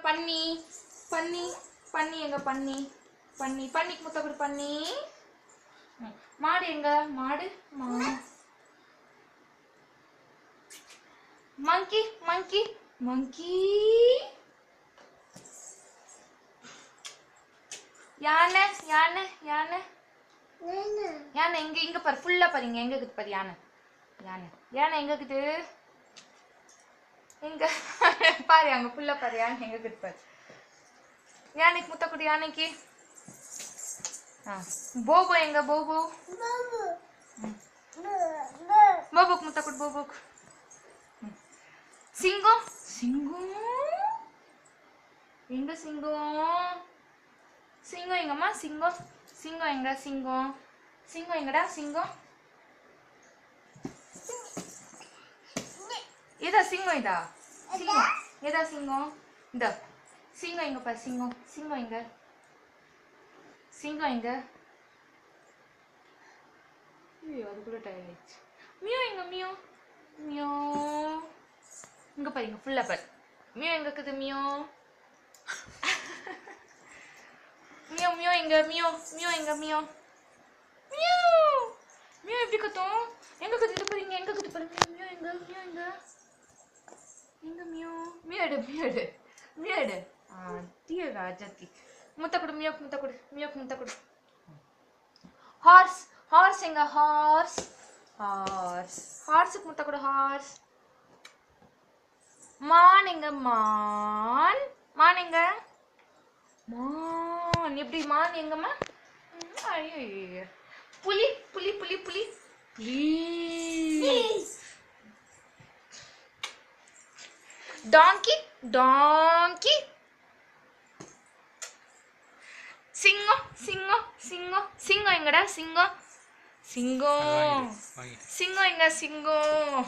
பன்னி பன்னி பன்னி எங்க பன்னி பன்னி பன்னிக்கு முத்த கொடு பன்னி. மாடு எங்க மாடு மங்கி மங்கி மங்கி. யானை யானை யானை யானை எங்க இங்க பாரு ஃபுல்லா பாருங்க எங்க இருக்குது பாரு யானை யானை யானை எங்க இருக்குது எங்க பாரு அங்க ஃபுல்லா பாரு யானை எங்க இருக்குது பாரு. யானைக்கு முத்த கொடு யானைக்கு. போபோ எங்க போபோ போபோக்கு முத்த கொடு போபோக்கு. சிங்கம் சிங்கம் எங்க சிங்கம் சிங்கம் எங்கம்மா சிங்கம் சிங்கம் எங்க சிங்கம் சிங்கம் எங்கடா சிங்கம். இதா சிங்கம் இதா சிங்கம் எதா சிங்கம் இந்த சிங்கம் எங்க பாரு சிங்கம் சிங்கம் எங்க சிங்கம் எங்க. ஐயோ அதுக்குள்ள டயர் ஆயிடுச்சு. மியோ எங்க மியோ மியோ இங்க பாருங்க ஃபுல்லா பாரு மியோ எங்க இருக்குது மியோ மியோ மியோ எங்க மியோ மியோ எங்க மியோ மியோ மியோ எப்படி கத்தும் எங்க கத்துட்டு பாருங்க எங்க கத்து பாருங்க மியோ எங்க மியோ எங்க எங்க மியோ மியோடு மியோடு மியோடு. தீய ராஜாத்தி முத்த கொடு மியோக்கு முத்த கொடு மியோக்கு முத்த கொடு. ஹார்ஸ் ஹார்ஸ் எங்க ஹார்ஸ் ஹார்ஸ் ஹார்ஸுக்கு முத்த கொடு ஹார்ஸ். மான் எங்க மான் மான் எங்க மான் எப்படி மான் எங்கம்மா. ஐயோ புலி புலி புலி புலி புலி. டாங்கி டாங்கி. சிங்கம் சிங்கம் சிங்கம் சிங்கம் எங்கடா சிங்கம் சிங்கம் சிங்கம் எங்க சிங்கம்.